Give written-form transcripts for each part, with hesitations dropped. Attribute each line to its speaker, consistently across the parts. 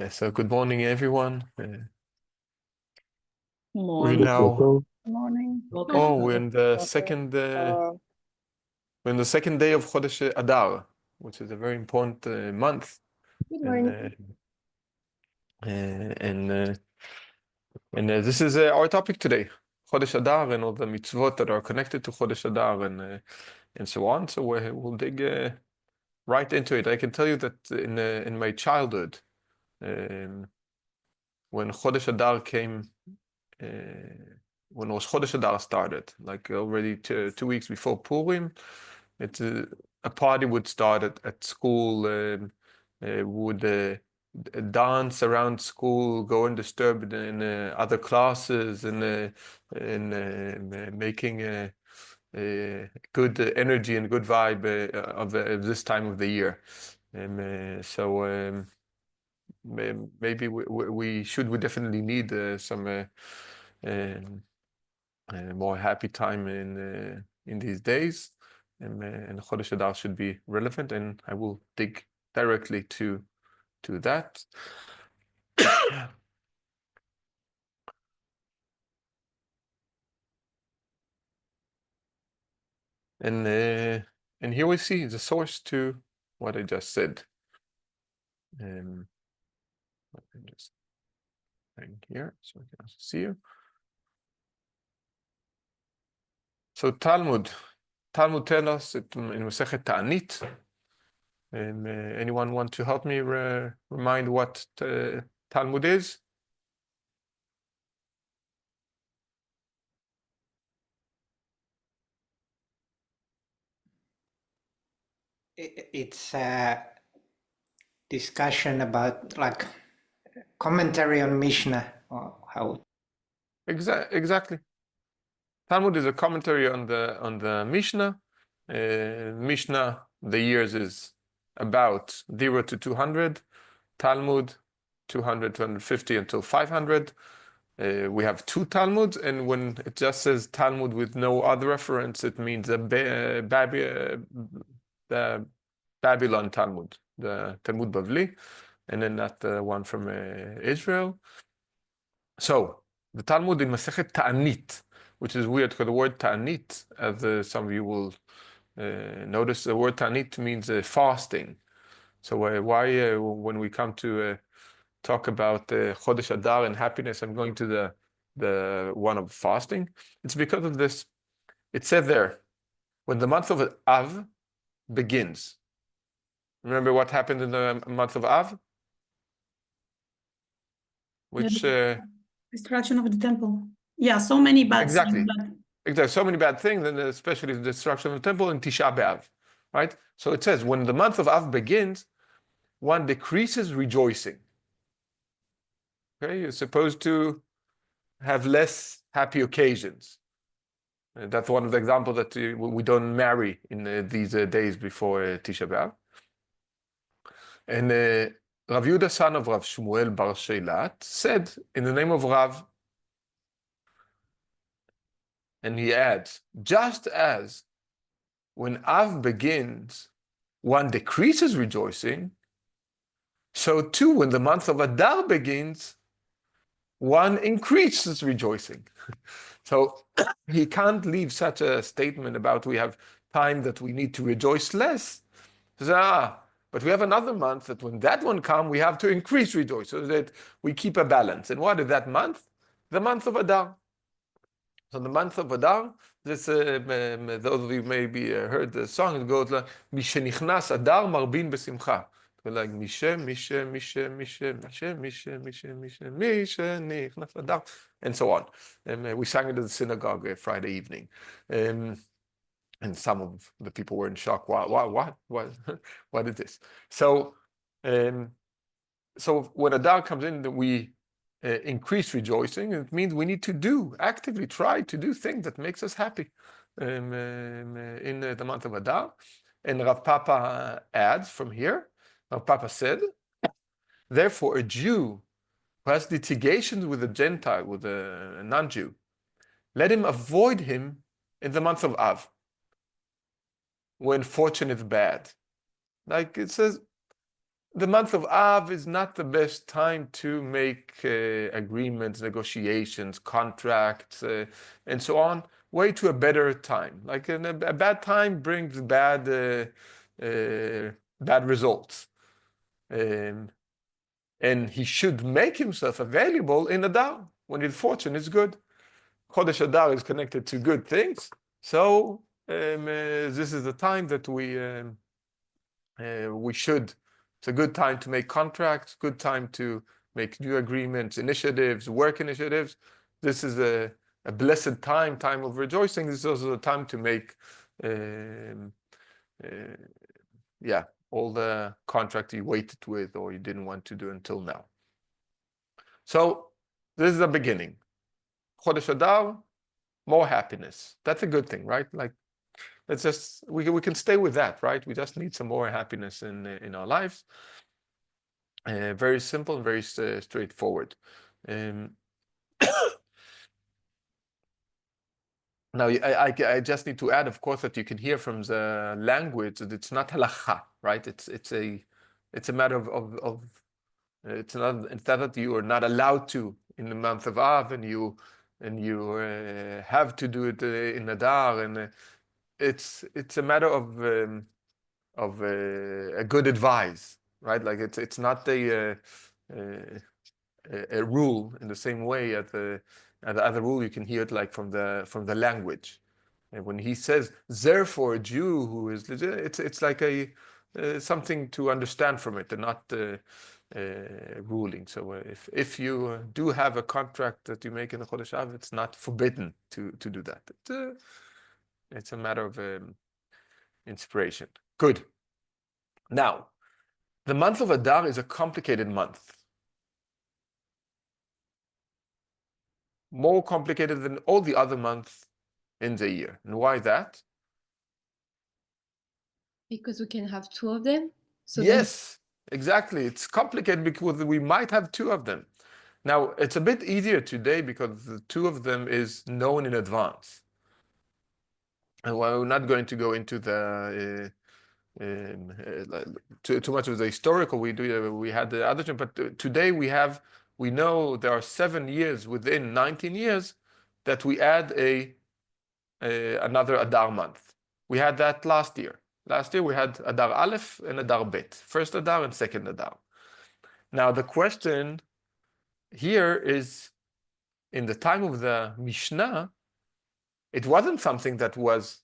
Speaker 1: So good morning, everyone. We're
Speaker 2: Morning.
Speaker 1: now.
Speaker 3: Morning.
Speaker 1: Oh, we're in the second. We're in the second day of Chodesh Adar, which is a very important month.
Speaker 3: Good
Speaker 1: And
Speaker 3: morning.
Speaker 1: this is our topic today, Chodesh Adar, and all the mitzvot that are connected to Chodesh Adar, and so on. So we'll dig right into it. I can tell you that in my childhood, when Chodesh Adar came. When Rosh Chodesh Adar started, like already 2 weeks before Purim, a party would start at school, would dance around school, go and disturb in other classes, and making good energy and good vibe of this time of the year. So maybe we definitely need some more happy time in these days, and Chodesh Adar should be relevant, and I will dig directly to that. And here we see the source to what I just said. Let me just hang here so I can also see you. So Talmud tells us in Masechet Taanit. Anyone want to help me remind what Talmud is?
Speaker 2: It's a discussion about like commentary on Mishnah or how.
Speaker 1: Exactly. Talmud is a commentary on the Mishnah. Mishnah, the years is about 0 to 200. Talmud, 200, 250 until 500. We have two Talmuds, and when it just says Talmud with no other reference, it means the Babylon Talmud, the Talmud Bavli, and then not the one from Israel. So the Talmud in Masechet Taanit, which is weird because the word Taanit, as some of you will notice, the word Taanit means fasting. So why when we come to talk about Chodesh Adar and happiness, I'm going to the one of fasting? It's because of this. It said there, when the month of Av begins. Remember what happened in the month of Av? Which
Speaker 3: destruction of the temple. Yeah, so many bad
Speaker 1: exactly.
Speaker 3: things.
Speaker 1: Exactly, so many bad things, and especially the destruction of the temple in Tisha B'Av, right? So it says, when the month of Av begins, one decreases rejoicing. Okay, you're supposed to have less happy occasions. That's one of the examples that we don't marry in these days before Tisha B'Av. And Rav Yehuda, son of Rav Shmuel bar Sheilat, said, in the name of Rav, and he adds, just as when Av begins, one decreases rejoicing, so too when the month of Adar begins, one increases rejoicing. So he can't leave such a statement about we have time that we need to rejoice less. He says, but we have another month that when that one comes, we have to increase rejoice so that we keep a balance. And what is that month? The month of Adar. So the month of Adar, this those of you maybe heard the song. It goes like Mishenichnas Adar Marbin Besimcha. Like Nichnas Adar, and so on. And we sang it at the synagogue Friday evening. And some of the people were in shock. What what is this? So when Adar comes in, we increase rejoicing. It means we need to actively try to do things that makes us happy in the month of Adar. And Rav Papa adds from here, Rav Papa said, therefore a Jew who has litigations with a Gentile, with a non-Jew, let him avoid him in the month of Av, when fortune is bad. Like it says, the month of Av is not the best time to make agreements, negotiations, contracts, and so on. Wait to a better time. Like a bad time brings bad results. And he should make himself available in Adar when his fortune is good. Chodesh Adar is connected to good things, so this is the time that we should. It's a good time to make contracts, good time to make new agreements, initiatives, work initiatives. This is a blessed time of rejoicing. This is also a time to make, all the contract you waited with or you didn't want to do until now. So this is the beginning. Chodesh Adar, more happiness. That's a good thing, right? Like, it's just we can stay with that, right? We just need some more happiness in our lives. Very simple and very straightforward. Now, I just need to add, of course, that you can hear from the language that it's not halacha, right? It's a matter of it's not that you are not allowed to in the month of Av, and you have to do it in Adar, and it's a matter of a good advice, right? Like it's not a rule in the same way as the other rule. You can hear it like from the language. And when he says, therefore, a Jew who is legit, it's like a something to understand from it, and not ruling. So if you do have a contract that you make in the Chodesh Av, it's not forbidden to do that. It's a matter of inspiration. Good. Now, the month of Adar is a complicated month. More complicated than all the other months in the year. And why that?
Speaker 4: Because we can have two of them. So
Speaker 1: yes, exactly. It's complicated because we might have two of them. Now, it's a bit easier today because the two of them is known in advance. And while we're not going to go into the too much of the historical, we had the other two, but today we know there are 7 years within 19 years that we add another Adar month. We had that last year. Last year we had Adar Aleph and Adar Bet, first Adar and second Adar. Now the question here is, in the time of the Mishnah, it wasn't something that was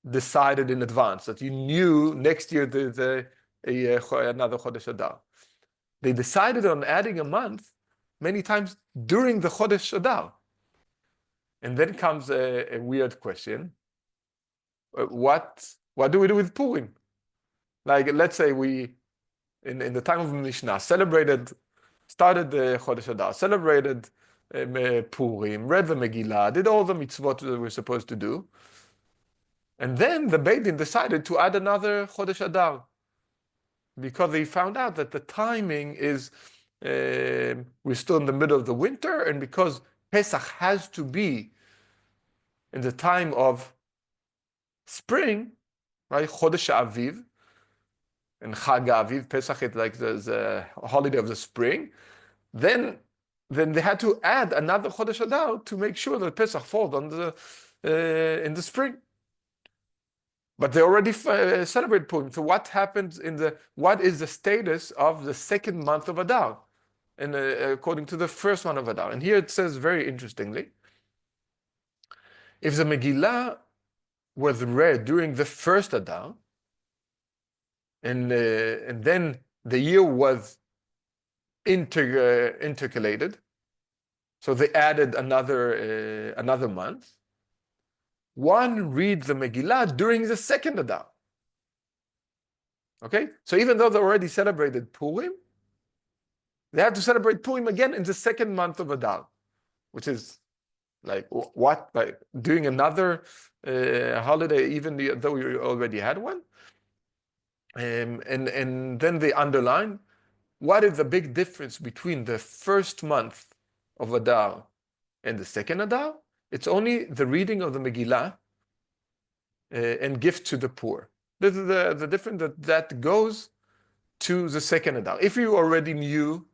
Speaker 1: decided in advance, that you knew next year there's another Chodesh Adar. They decided on adding a month many times during the Chodesh Adar. And then comes a weird question. What do we do with Purim? Like, let's say we, in the time of Mishnah, started the Chodesh Adar, celebrated Purim, read the Megillah, did all the mitzvot that we're supposed to do. And then the Beit Din decided to add another Chodesh Adar, because they found out that the timing is, we're still in the middle of the winter, and because Pesach has to be in the time of spring, right? Chodesh Aviv and Chag Aviv, Pesach is like the holiday of the spring. Then they had to add another Chodesh Adar to make sure that Pesach falls on in the spring. But they already celebrate Purim. So what happens what is the status of the second month of Adar, and according to the first one of Adar? And here it says very interestingly, if the Megillah was read during the first Adar, and then the year was intercalated, so they added another month. One reads the Megillah during the second Adar. Okay, so even though they already celebrated Purim, they have to celebrate Purim again in the second month of Adar, which is like what? By doing another holiday, even though we already had one. And then they underline, what is the big difference between the first month of Adar and the second Adar? It's only the reading of the Megillah and gift to the poor. This is the difference that goes to the second Adar. If you already knew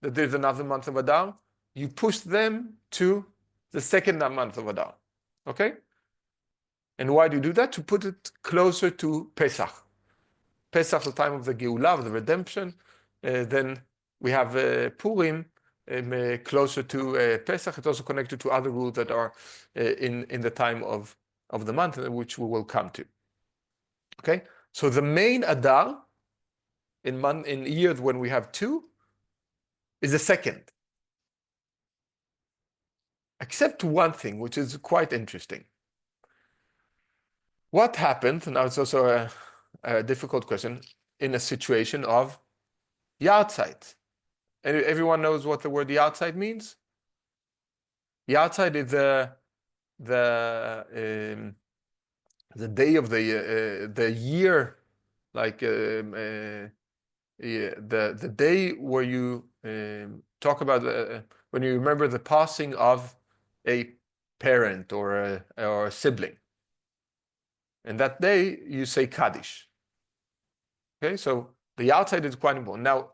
Speaker 1: that there's another month of Adar, you push them to the second month of Adar. Okay? And why do you do that? To put it closer to Pesach. Pesach, the time of the Geulah, of the redemption. Then we have Purim closer to Pesach. It's also connected to other rules that are in the time of the month, which we will come to. Okay? So the main Adar in years when we have two is the second. Except one thing, which is quite interesting. What happens, now it's also a difficult question, in a situation of Yahrzeit? Everyone knows what the word Yahrzeit means? Yahrzeit is the day of the year, like the day where you talk about when you remember the passing of a parent or a sibling. And that day you say Kaddish. Okay, so the Yahrzeit is quite important. Now,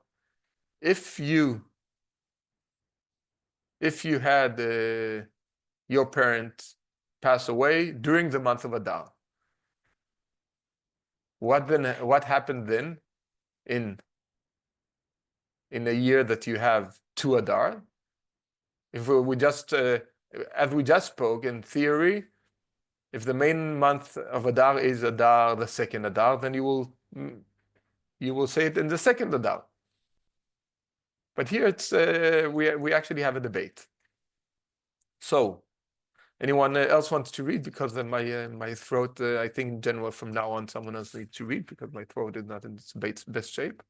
Speaker 1: if you had your parent pass away during the month of Adar, what happened then in a year that you have two Adar? If we just as we just spoke, in theory, if the main month of Adar is Adar, the second Adar, then you will say it in the second Adar. But here it's we actually have a debate. So, anyone else wants to read? Because then my throat, I think in general from now on, someone else needs to read because my throat is not in its best shape.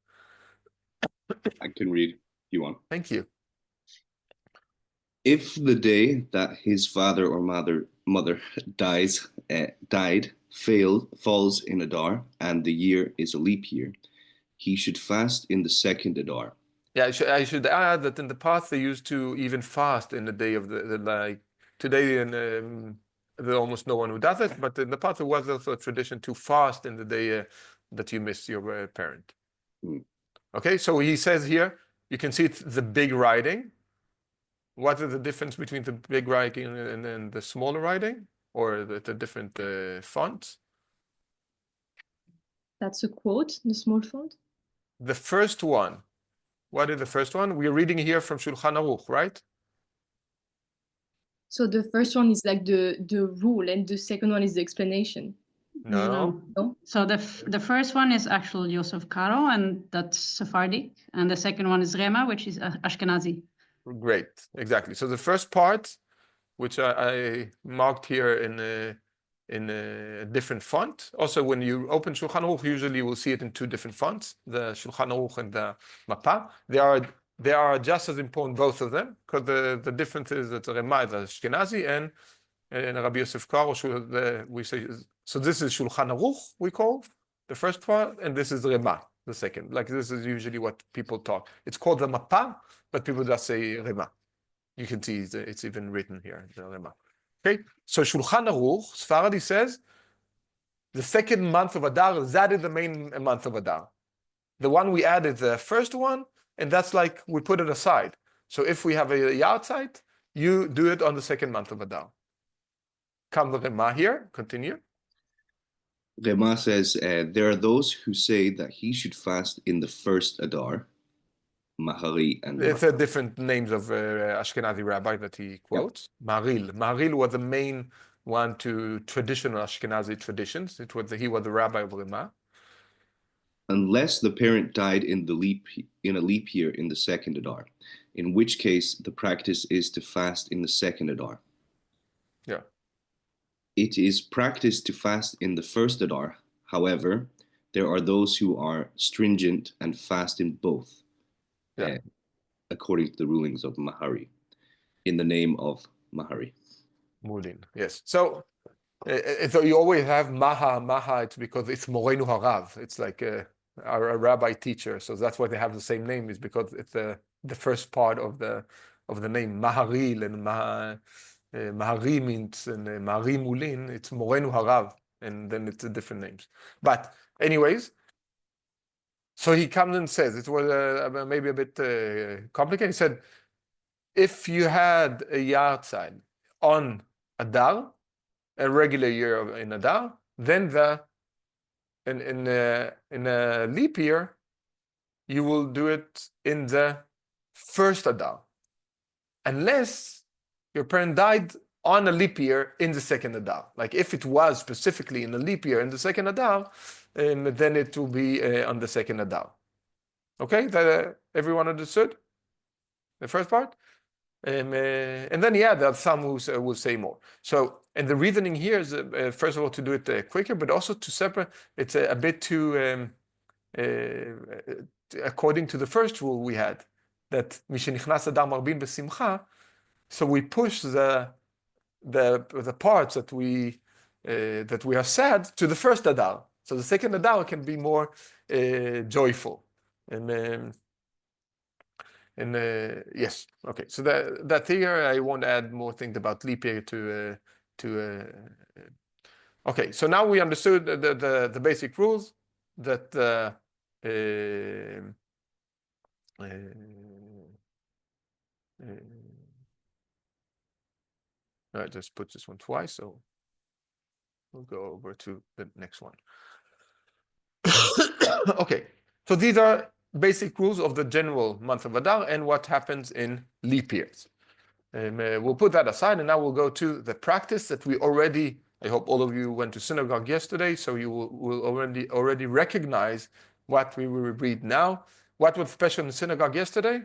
Speaker 5: I can read if you want.
Speaker 1: Thank you.
Speaker 5: If the day that his father or mother died falls in Adar, and the year is a leap year, he should fast in the second Adar.
Speaker 1: Yeah, I should add that in the past they used to even fast in the day of the like today, and there's almost no one who does it. But in the past there was also a tradition to fast in the day that you miss your parent.
Speaker 5: Mm.
Speaker 1: Okay, so he says here, you can see it's the big writing. What is the difference between the big writing and the smaller writing, or the different fonts?
Speaker 4: That's a quote, the small font.
Speaker 1: The first one. What is the first one? We're reading here from Shulchan Aruch, right?
Speaker 4: So the first one is like the rule, and the second one is the explanation.
Speaker 1: No.
Speaker 4: No?
Speaker 6: So the first one is actual Yosef Karo, and that's Sephardic, and the second one is Rema, which is Ashkenazi.
Speaker 1: Great, exactly. So the first part, which I marked here in a different font. Also, when you open Shulchan Aruch, usually you will see it in two different fonts, the Shulchan Aruch and the Mapa. They are just as important, both of them, because the difference is that Rema is Ashkenazi and Rabbi Yosef Karo, we say, so this is Shulchan Aruch, we call the first part, and this is Rema, the second. Like this is usually what people talk. It's called the Mapa, but people just say Rema. You can see it's even written here, the Rema. Okay, so Shulchan Aruch, Sephardi says, the second month of Adar, that is the main month of Adar. The one we added, the first one, and that's like we put it aside. So if we have a Yahrzeit, you do it on the second month of Adar. Come the Rema here, continue.
Speaker 5: Rema says, there are those who say that he should fast in the first Adar, Mahari and
Speaker 1: It's a different names of Ashkenazi rabbi that he quotes. Yep. Maharil was the main one to traditional Ashkenazi traditions. He was the rabbi of Rema.
Speaker 5: Unless the parent died in a leap year in the second Adar, in which case the practice is to fast in the second Adar.
Speaker 1: Yeah.
Speaker 5: It is practiced to fast in the first Adar. However, there are those who are stringent and fast in both. Yeah. According to the rulings of Mahari, in the name of Mahari.
Speaker 1: Mulin, yes. So you always have Maha. It's because it's Morenu Harav. It's like a rabbi teacher. So that's why they have the same name, is because it's the first part of the name Maharil, and Mahari means, and Mahari Mulin. It's Morenu Harav, and then it's different names. But anyways. So he comes and says, it was maybe a bit complicated. He said, if you had a yard side on Adar, a regular year in Adar, then in a leap year, you will do it in the first Adar, unless your parent died on a leap year in the second Adar. Like if it was specifically in a leap year in the second Adar, then it will be on the second Adar. Okay, that everyone understood the first part? And then, yeah, there are some who will say more. So, and the reasoning here is, first of all, to do it quicker, but also to separate, it's a bit too, according to the first rule we had, that Mishenichnas Adar Marbin B'Simcha, so we push the parts that we are sad to the first Adar. So the second Adar can be more joyful. And yes, okay. So that here I won't add more things about leap year to. Okay, so now we understood the basic rules that. I just put this one twice, so we'll go over to the next one. Okay, so these are basic rules of the general month of Adar and what happens in leap years. We'll put that aside, and now we'll go to the practice that we already, I hope all of you went to synagogue yesterday, so you will already recognize what we will read now. What was special in the synagogue yesterday?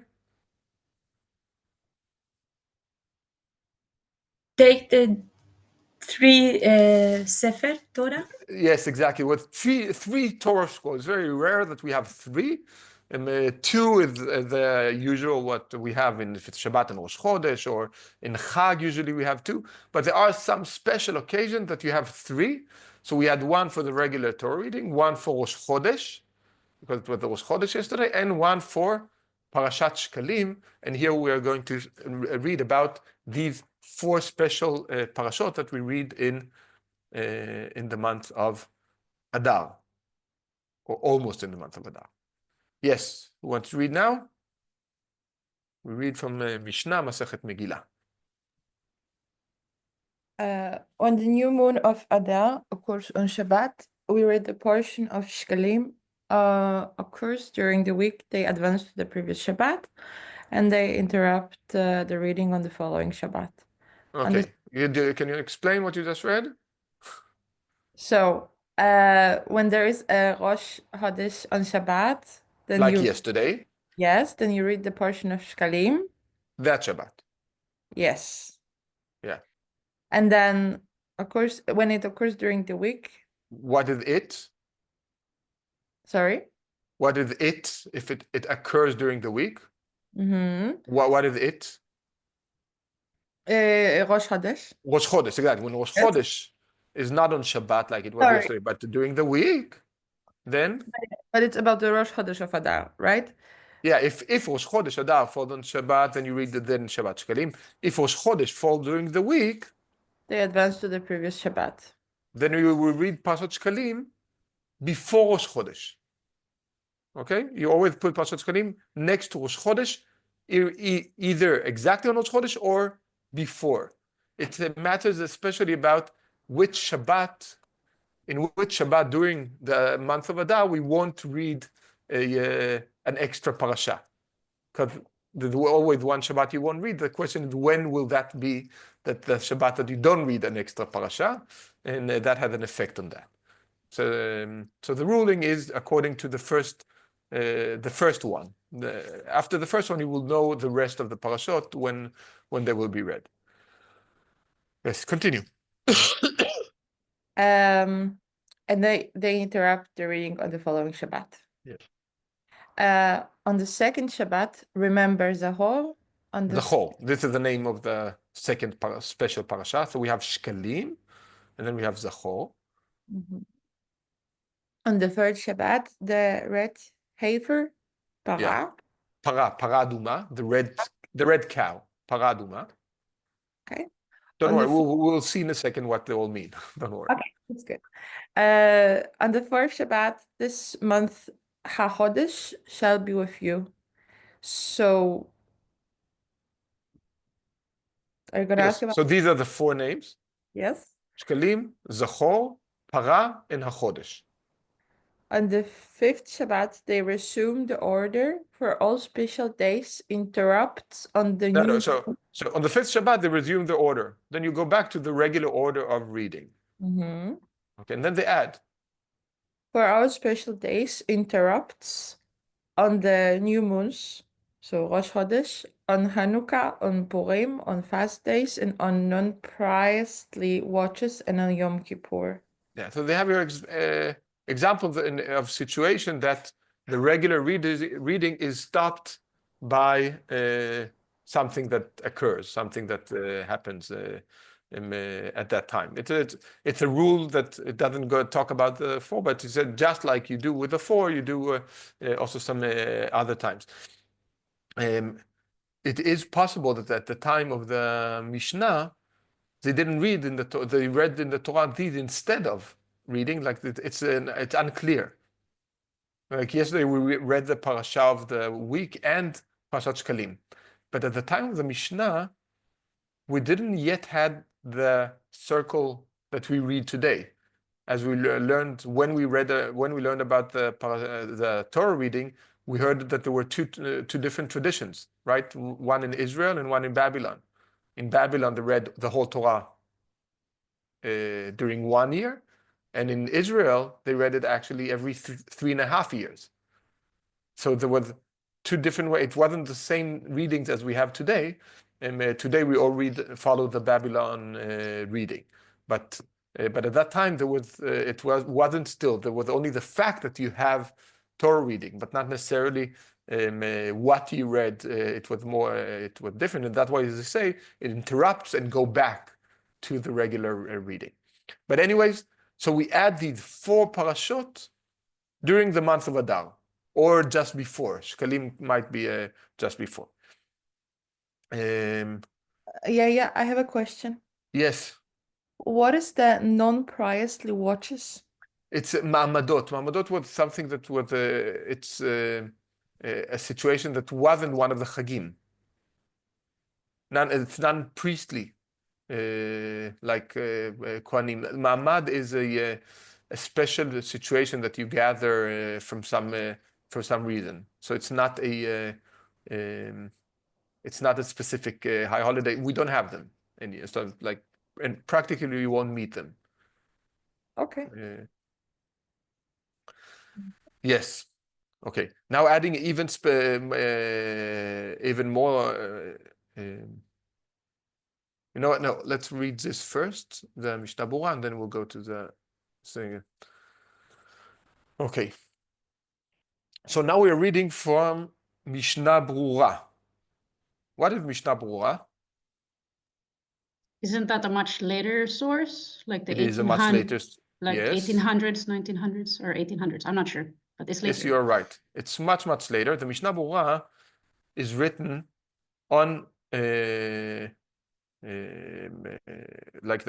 Speaker 7: Take the three Sefer Torah.
Speaker 1: Yes, exactly. With three Torah scrolls. It's very rare that we have three. Two is the usual what we have in if it's Shabbat and Rosh Chodesh, or in Chag usually we have two. But there are some special occasions that you have three. So we had one for the regular Torah reading, one for Rosh Chodesh, because it was the Rosh Chodesh yesterday, and one for Parashat Shkalim. And here we are going to read about these four special parashot that we read in the month of Adar, or almost in the month of Adar. Yes, who wants to read now? We read from Mishnah, Masechet Megillah.
Speaker 8: On the new moon of Adar, occurs on Shabbat, we read the portion of Shkalim occurs during the week. They advance to the previous Shabbat, and they interrupt the reading on the following Shabbat.
Speaker 1: Okay, can you explain what you just read?
Speaker 8: So, when there is a Rosh Chodesh on Shabbat, then
Speaker 1: Like yesterday?
Speaker 8: Yes, then you read the portion of Shkalim.
Speaker 1: That Shabbat.
Speaker 8: Yes.
Speaker 1: Yeah.
Speaker 8: And then, of course, when it occurs during the week.
Speaker 1: What is it?
Speaker 8: Sorry?
Speaker 1: What is it if it occurs during the week?
Speaker 8: Mm-hmm.
Speaker 1: What is it?
Speaker 8: Rosh Chodesh.
Speaker 1: Rosh Chodesh, exactly. When Rosh Chodesh is not on Shabbat like it was yesterday, but during the week, then?
Speaker 8: But it's about the Rosh Chodesh of Adar, right?
Speaker 1: Yeah, if Rosh Chodesh Adar falls on Shabbat, then you read the then Shabbat Shkalim. If Rosh Chodesh falls during the week,
Speaker 8: they advance to the previous Shabbat.
Speaker 1: Then we will read Parashat Shkalim before Rosh Chodesh. Okay, you always put Parashat Shkalim next to Rosh Chodesh, either exactly on Rosh Chodesh or before. It matters especially about which Shabbat, in which Shabbat during the month of Adar we won't read an extra parasha, because there's always one Shabbat you won't read. The question is, when will that be that the Shabbat that you don't read an extra parasha, and that has an effect on that. So the ruling is according to the first one. After the first one, you will know the rest of the parashot when they will be read. Yes, continue.
Speaker 8: And they interrupt the reading on the following Shabbat.
Speaker 1: Yes.
Speaker 8: On the second Shabbat, remember Zahor.
Speaker 1: Zahor. This is the name of the second special parasha. So we have Shkalim, and then we have Zahor.
Speaker 8: Mm-hmm. On the third Shabbat, the red heifer, para.
Speaker 1: Yeah. Paraduma, the red cow, paraduma.
Speaker 8: Okay.
Speaker 1: Don't worry, we'll see in a second what they all mean. Don't worry.
Speaker 8: Okay, that's good. On the fourth Shabbat this month HaChodesh shall be with you. So, are you going to
Speaker 1: Yes.
Speaker 8: ask about?
Speaker 1: So these are the 4 names:
Speaker 8: Yes.
Speaker 1: Shkalim, Zachor, Para, and HaChodesh.
Speaker 8: On the 5th Shabbat, they resume the order for all special days, interrupts on the new.
Speaker 1: So on the 5th Shabbat, they resume the order. Then you go back to the regular order of reading.
Speaker 8: Mhm.
Speaker 1: Okay, and then they add.
Speaker 8: For all special days, interrupts on the new moons, so Rosh Chodesh, on Hanukkah, on Purim, on fast days, and on non-priestly watches, and on Yom Kippur.
Speaker 1: Yeah, so they have your example of situation that the regular reading is stopped by something that occurs, something that happens at that time. It's a rule that it doesn't go talk about the 4, but it said just like you do with the 4, you do also some other times. It is possible that at the time of the Mishnah, they didn't read in the Torah, they read in the Torah these instead of reading, like it's unclear. Like yesterday we read the parasha of the week and Parashat Shkalim. But at the time of the Mishnah, we didn't yet had the circle that we read today. As we learned when we learned about the Torah reading, we heard that there were two different traditions, right? One in Israel and one in Babylon. In Babylon, they read the whole Torah during 1 year, and in Israel, they read it actually every 3.5 years. So there was 2 different ways. It wasn't the same readings as we have today. And today we all follow the Babylon reading, but at that time there was wasn't still. There was only the fact that you have Torah reading, but not necessarily what you read. It was different, and that's why, as I say, it interrupts and go back to the regular reading. But anyways, so we add these 4 parashot during the month of Adar, or just before. Shkalim might be just before.
Speaker 8: Yeah, I have a question.
Speaker 1: Yes.
Speaker 8: What is the non-priestly watches?
Speaker 1: It's ma'amadot. Ma'amadot was something that was it's a situation that wasn't one of the chagim. It's non-priestly, like Kohanim. Ma'amad is a special situation that you gather for some reason. So it's not a specific high holiday. We don't have them, and so and practically you won't meet them.
Speaker 8: Okay.
Speaker 1: Yes. Okay. Now adding even more. You know what? No, let's read this first, the Mishnah Berurah, and then we'll go to the thing. Okay. So now we're reading from Mishnah Berurah. What is Mishnah Berurah?
Speaker 6: Isn't that a much later source? Like the
Speaker 1: It is a much
Speaker 6: 1800s,
Speaker 1: later.
Speaker 6: like
Speaker 1: Yes.
Speaker 6: 1800s, 1900s, or 1800s? I'm not sure, but it's later.
Speaker 1: Yes, you're right. It's much later. The Mishnah Berurah is written on like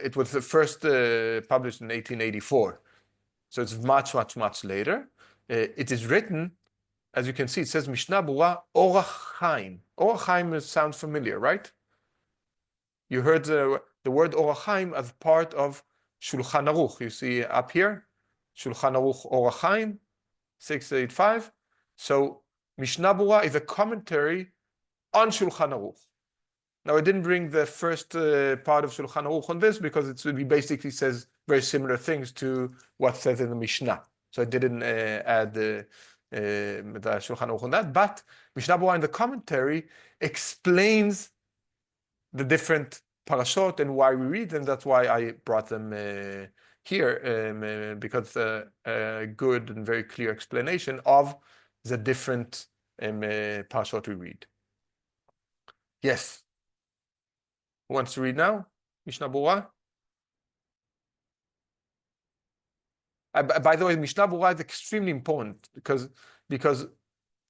Speaker 1: it was the first published in 1884, so it's much later. It is written, as you can see, it says Mishnah Berurah Orach Chaim. Orach Chaim sounds familiar, right? You heard the word Orach Chaim as part of Shulchan Aruch. You see up here, Shulchan Aruch Orach Chaim 685. So Mishnah Berurah is a commentary on Shulchan Aruch. Now, I didn't bring the first part of Shulchan Aruch on this because it basically says very similar things to what says in the Mishnah. So I didn't add the Shulchan Aruch on that. But Mishnah Berurah in the commentary explains the different parashot and why we read them. That's why I brought them here, because a good and very clear explanation of the different parashot we read. Yes. Who wants to read now? Mishnah Berurah? By the way, Mishnah Berurah is extremely important because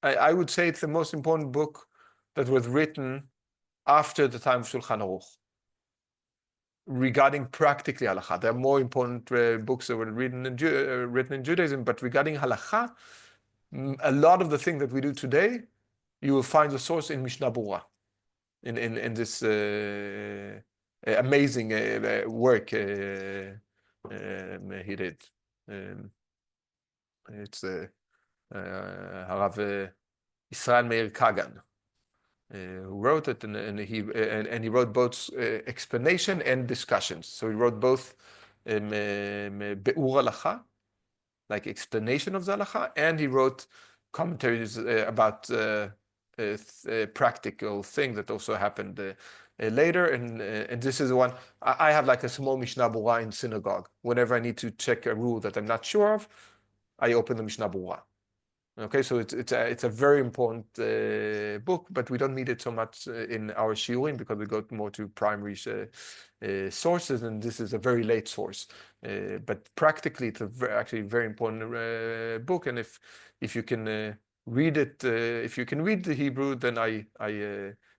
Speaker 1: I would say it's the most important book that was written after the time of Shulchan Aruch regarding practically halacha. There are more important books that were written in Judaism, but regarding halacha, a lot of the thing that we do today, you will find the source in Mishnah Berurah, in this amazing work he did. It's Harav Israel Meir Kagan who wrote it, and he wrote both explanation and discussions. So he wrote both Be'ur Halacha, like explanation of the halacha, and he wrote commentaries about practical thing that also happened later. And this is one I have, like a small Mishnah Berurah in synagogue. Whenever I need to check a rule that I'm not sure of, I open the Mishnah Berurah. Okay, so it's a very important book, but we don't need it so much in our shiurim because we go more to primary sources, and this is a very late source. But practically, it's actually a very important book, and if you can read it, if you can read the Hebrew, then I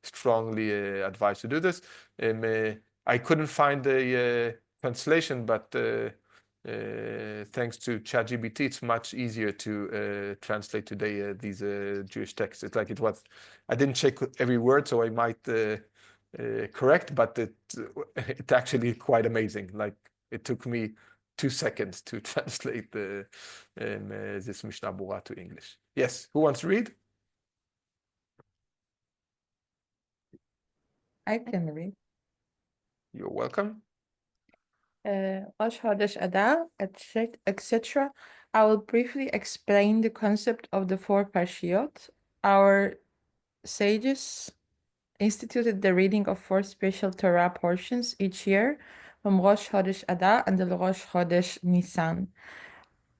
Speaker 1: strongly advise to do this. I couldn't find the translation, but thanks to ChatGPT, it's much easier to translate today these Jewish texts. It's like it was, I didn't check every word, so I might correct, but it's actually quite amazing. Like it took me 2 seconds to translate this Mishnah Berurah to English. Yes, who wants to read?
Speaker 8: I can read.
Speaker 1: You're welcome.
Speaker 8: Rosh Chodesh Adar, etc. I will briefly explain the concept of the 4 parshiot. Our sages instituted the reading of 4 special Torah portions each year from Rosh Chodesh Adar until Rosh Chodesh Nisan.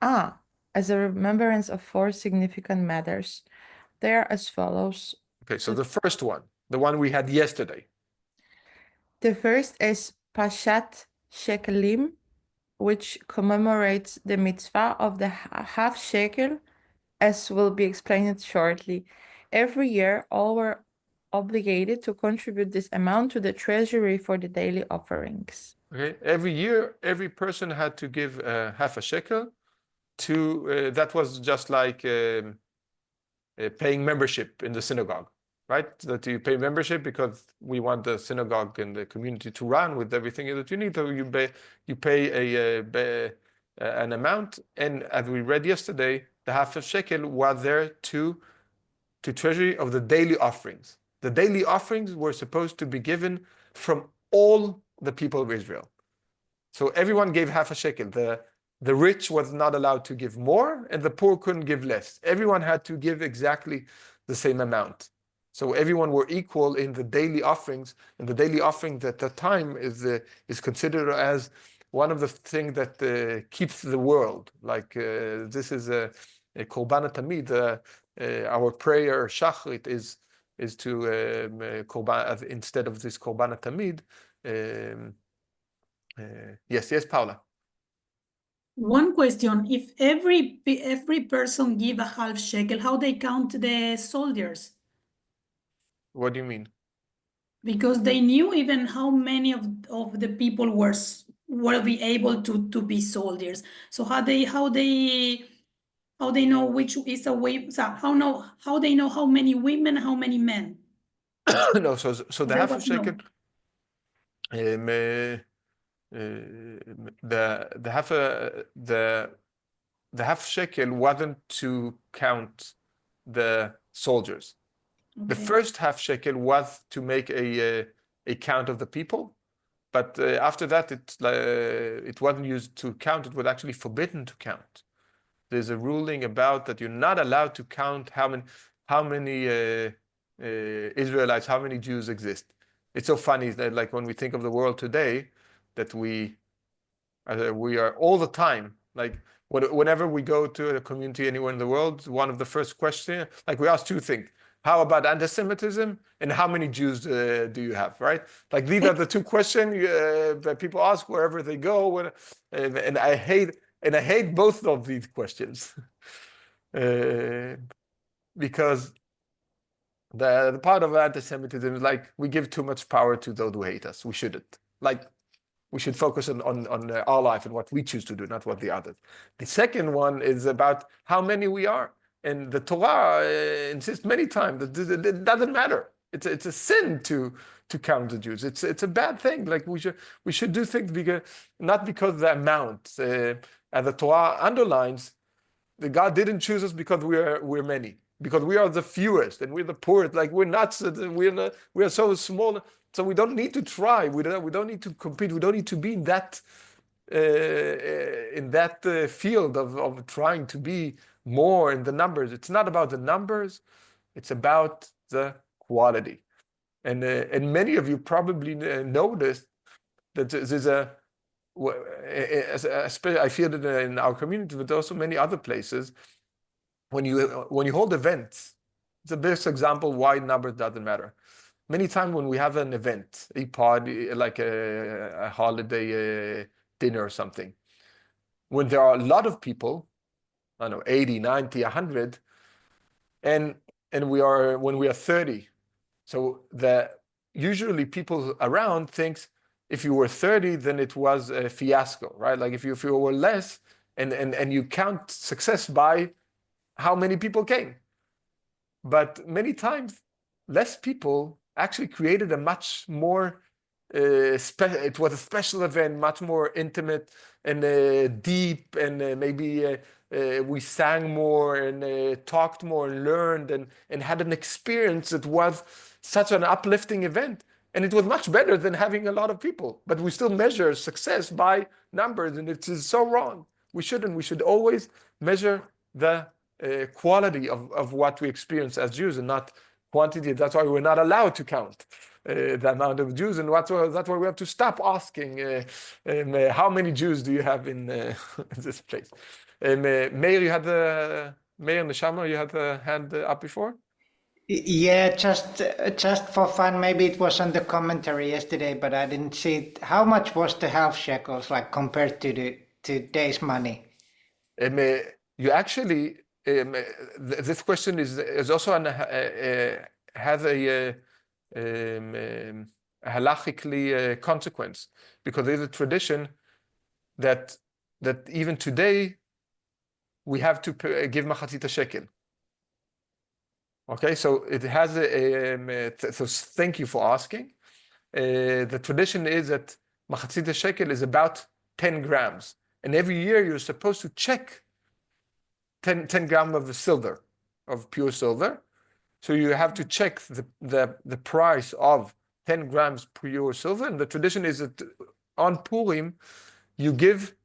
Speaker 8: As a remembrance of 4 significant matters. They are as follows.
Speaker 1: Okay, so the first one, the one we had yesterday.
Speaker 8: The first is Pashat Shekelim, which commemorates the mitzvah of the half shekel, as will be explained shortly. Every year, all were obligated to contribute this amount to the treasury for the daily offerings.
Speaker 1: Okay, every year, every person had to give half a shekel to, that was just like paying membership in the synagogue, right? That you pay membership because we want the synagogue and the community to run with everything that you need. So you pay an amount, and as we read yesterday, the half a shekel was there to treasury of the daily offerings. The daily offerings were supposed to be given from all the people of Israel. So everyone gave half a shekel. The rich was not allowed to give more, and the poor couldn't give less. Everyone had to give exactly the same amount. So everyone were equal in the daily offerings, and the daily offering at that time is considered as one of the things that keeps the world. Like this is a korban tamid. Our prayer shachrit is to korban instead of this korban tamid. Yes, Paula.
Speaker 3: One question: if every person give a half shekel, how they count the soldiers?
Speaker 1: What do you mean?
Speaker 3: Because they knew even how many of the people were be able to be soldiers. So how they know which is a way? So how they know how many women, how many men?
Speaker 1: No, so the
Speaker 3: There
Speaker 1: half a
Speaker 3: was no.
Speaker 1: shekel. The half shekel wasn't to count the soldiers. The
Speaker 3: Okay.
Speaker 1: first half shekel was to make a count of the people, but after that it wasn't used to count. It was actually forbidden to count. There's a ruling about that you're not allowed to count how many Israelites, how many Jews exist. It's so funny that, like, when we think of the world today, that we are all the time, like whenever we go to a community anywhere in the world, one of the first questions, like, we ask 2 things: how about anti-Semitism, and how many Jews do you have, right? Like, these are the 2 questions that people ask wherever they go. And I hate both of these questions because the part of anti-Semitism is like we give too much power to those who hate us. We shouldn't. Like, we should focus on our life and what we choose to do, not what the others. The second one is about how many we are. And the Torah insists many times that it doesn't matter. It's a sin to count the Jews. It's a bad thing. Like we should do things not because the amount, as the Torah underlines, that God didn't choose us because we're many, because we are the fewest and we're the poorest. Like we're not, we are so small. So we don't need to try. We don't need to compete. We don't need to be in that field of trying to be more in the numbers. It's not about the numbers. It's about the quality. And many of you probably noticed that there's I feel it in our community, but also many other places. When you hold events, it's the best example why numbers doesn't matter. Many times when we have an event, a party, like a holiday dinner or something, when there are a lot of people, I don't know, 80, 90, 100, and when we are 30, so usually people around thinks if you were 30, then it was a fiasco, right? Like if you were less, and you count success by how many people came. But many times, less people actually created a much more it was a special event, much more intimate and deep, and maybe we sang more and talked more and learned and had an experience that was such an uplifting event. And it was much better than having a lot of people. But we still measure success by numbers, and it is so wrong. We shouldn't. We should always measure the quality of what we experience as Jews and not quantity. That's why we're not allowed to count the amount of Jews, and that's why we have to stop asking how many Jews do you have in this place. Meir, Meir Neshama, you had a hand up before?
Speaker 2: Yeah, just for fun, maybe it was on the commentary yesterday, but I didn't see it. How much was the half shekels like compared to today's money?
Speaker 1: You actually, this question is also has a halachically consequence, because there's a tradition that even today we have to give machatzit shekel. Okay, so it has so thank you for asking. The tradition is that machatzit shekel is about 10 grams, and every year you're supposed to check 10 grams of the silver, of pure silver. So you have to check the price of 10 grams pure silver. And the tradition is that on Purim, you give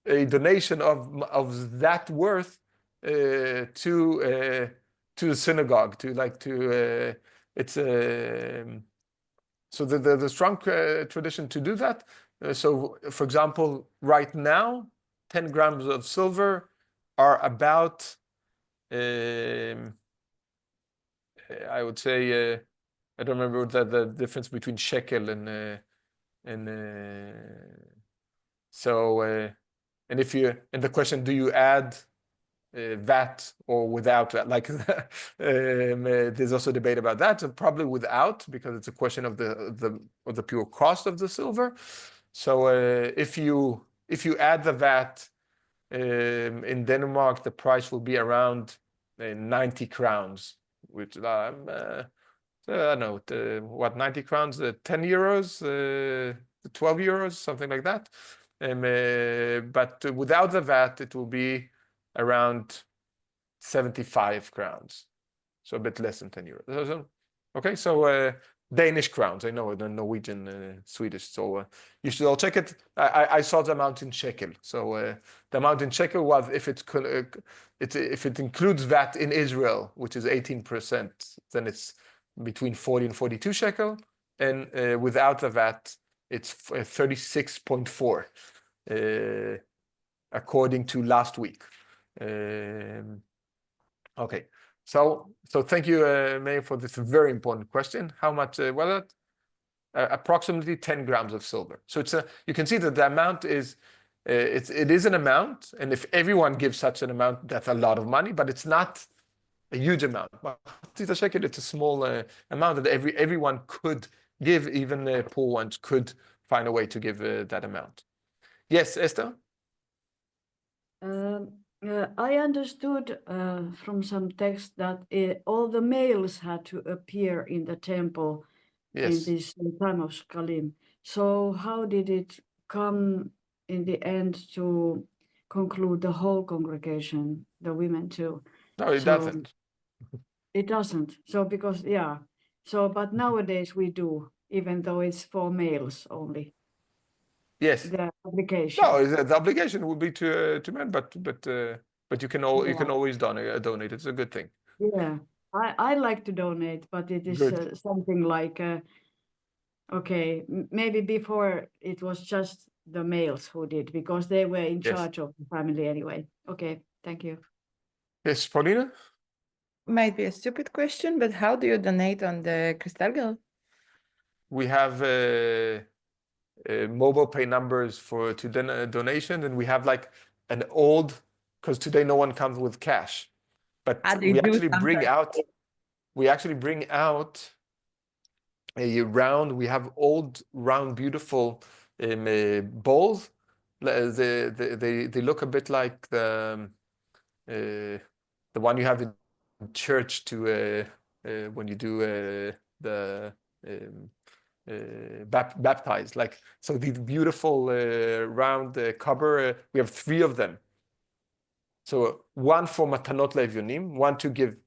Speaker 1: a donation of that worth to the synagogue, so the strong tradition to do that. So, for example, right now, 10 grams of silver are about, I would say, I don't remember the difference between shekel and so and the question, do you add VAT or without VAT? Like there's also debate about that. So probably without, because it's a question of the pure cost of the silver. So if you add the VAT, in Denmark, the price will be around 90 crowns, which I don't know, what, 90 crowns, 10 euros, 12 euros, something like that. But without the VAT, it will be around 75 crowns, so a bit less than 10 euros. Okay, so Danish crowns, I know, the Norwegian, Swedish. So you should all check it. I saw the amount in shekel. So the amount in shekel was, if it includes VAT in Israel, which is 18%, then it's between 40 and 42 shekel, and without the VAT, it's 36.4, according to last week. Okay. So thank you, Meir, for this very important question. How much? Well, approximately 10 grams of silver. So you can see that the amount is it is an amount, and if everyone gives such an amount, that's a lot of money, but it's not a huge amount. It's a small amount that everyone could give. Even poor ones could find a way to give that amount. Yes, Esther?
Speaker 9: I understood from some text that all the males had to appear in the temple in
Speaker 1: Yes.
Speaker 9: this time of Shkalim. So how did it come in the end to conclude the whole congregation, the women too?
Speaker 1: No, it
Speaker 9: So
Speaker 1: doesn't.
Speaker 9: it doesn't. So because, yeah. So, but nowadays we do, even though it's for males only,
Speaker 1: Yes.
Speaker 9: the obligation.
Speaker 1: No, the obligation would be to men, but you can you can
Speaker 9: Yeah.
Speaker 1: always donate. It's a good thing.
Speaker 9: Yeah, I like to donate, but it is
Speaker 1: Good.
Speaker 9: something like, okay, maybe before it was just the males who did because they were in
Speaker 1: Yes.
Speaker 9: charge of the family anyway. Okay, thank you.
Speaker 1: Yes, Paulina?
Speaker 8: Might be a stupid question, but how do you donate on the Kristallgeld?
Speaker 1: We have mobile pay numbers for donation, and we have like an old, because today no one comes with cash, but
Speaker 8: They
Speaker 1: we
Speaker 8: do
Speaker 1: actually bring
Speaker 8: sometimes.
Speaker 1: out a round. We have old round beautiful bowls. They look a bit like the one you have in church to when you do the baptized. Like, so these beautiful round cover. We have 3 of them. So one for matanot le'evyonim, one to give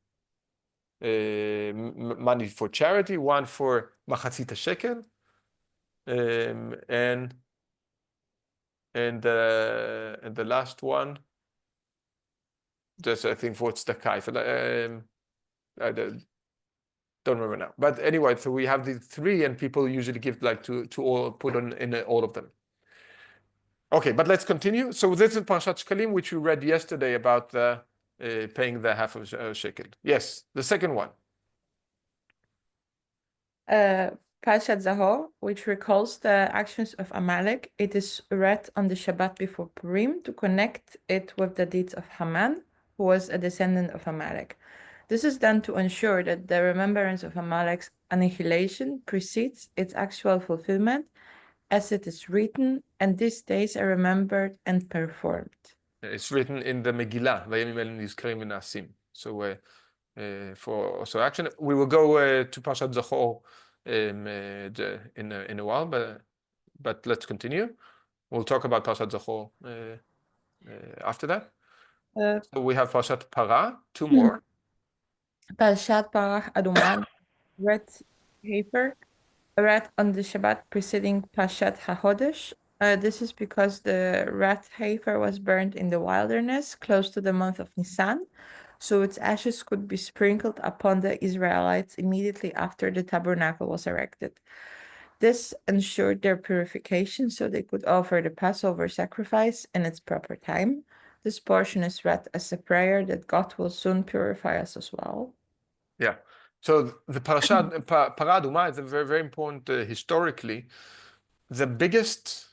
Speaker 1: money for charity, one for machatzit shekel, and the last one, just I think for tzedakah. I don't remember now. But anyway, so we have these 3, and people usually give like to all, put on in all of them. Okay, but let's continue. So this is Parshat Shkalim, which we read yesterday about the paying the half of shekel. Yes, the second one.
Speaker 8: Parshat Zahor, which recalls the actions of Amalek. It is read on the Shabbat before Purim to connect it with the deeds of Haman, who was a descendant of Amalek. This is done to ensure that the remembrance of Amalek's annihilation precedes its actual fulfillment, as it is written, and these days are remembered and performed.
Speaker 1: It's written in the Megillah, Vayemim el nizkarim v'na'asim. So for action, we will go to Parshat Zachor in a while, but let's continue. We'll talk about Parshat Zachor after that. So we have Parshat Parah, 2 more.
Speaker 8: Parshat Parah Adumah, red heifer, read on the Shabbat preceding Parshat HaHodesh. This is because the red heifer was burned in the wilderness close to the month of Nisan, so its ashes could be sprinkled upon the Israelites immediately after the tabernacle was erected. This ensured their purification so they could offer the Passover sacrifice in its proper time. This portion is read as a prayer that God will soon purify us as well.
Speaker 1: Yeah. So the Parashat Parah Adumah is a very, very important historically. The biggest,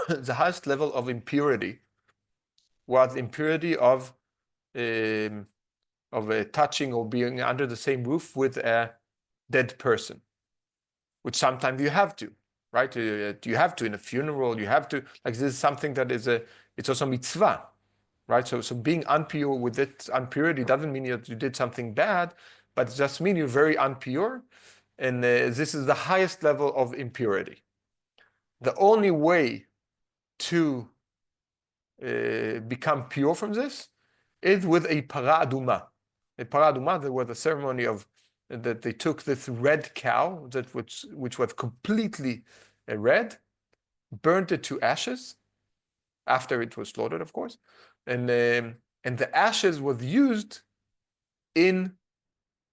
Speaker 1: the highest level of impurity was impurity of touching or being under the same roof with a dead person, which sometimes you have to, right? You have to in a funeral. You have to, like, this is something that is it's also mitzvah, right? So being impure with it, impurity doesn't mean that you did something bad, but it just means you're very impure, and this is the highest level of impurity. The only way to become pure from this is with a Parah Adumah. A Parah Adumah, there was a ceremony of that they took this red cow that which was completely red, burnt it to ashes after it was slaughtered, of course, and the ashes was used in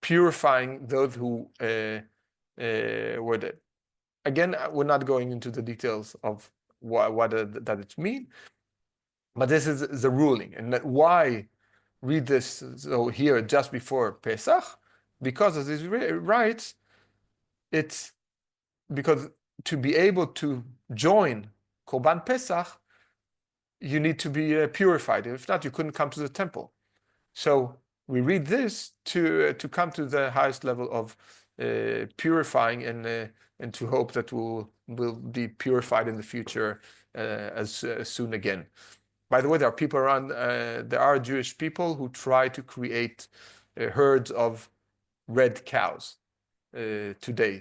Speaker 1: purifying those who were dead. Again, we're not going into the details of what that it means, but this is the ruling. And why read this so here just before Pesach? Because as it writes, it's because to be able to join Korban Pesach, you need to be purified. If not, you couldn't come to the temple. So we read this to come to the highest level of purifying and to hope that we'll be purified in the future as soon again. By the way, there are people around, there are Jewish people who try to create herds of red cows today,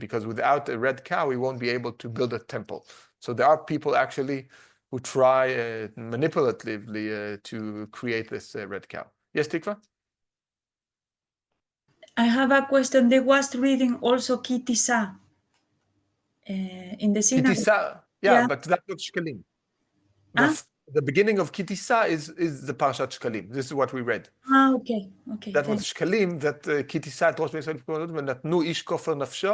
Speaker 1: because without a red cow, we won't be able to build a temple. So there are people actually who try manipulatively to create this red cow. Yes, Tikva?
Speaker 7: I have a question. There was reading also Kitisa in the synagogue.
Speaker 1: Kitisa,
Speaker 7: Yeah.
Speaker 1: but that's not Shkalim.
Speaker 7: Ah?
Speaker 1: The beginning of Kitisa is the Parshat Shkalim. This is what we read.
Speaker 7: Okay.
Speaker 1: That was
Speaker 7: Thanks.
Speaker 1: Shkalim, that Kitisa את ראש מישראל ונתנו איש כופר נפשו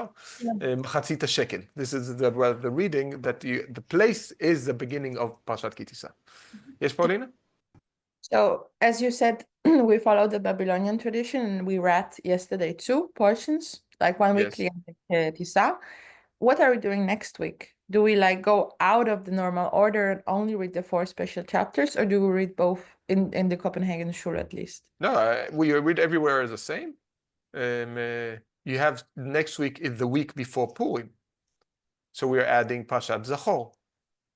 Speaker 1: מחצית השקל. This is the reading that the place is the beginning of Parshat Kitisa. Yes, Paulina?
Speaker 8: So, as you said, we follow the Babylonian tradition, and we read yesterday 2 portions, like one weekly and Tisa. What are we doing next week? Do we like go out of the normal order and only read the 4 special chapters, or do we read both in the Copenhagen Shiur at least?
Speaker 1: No, we read everywhere the same. You have next week is the week before Purim. So we are adding Parshat Zachor,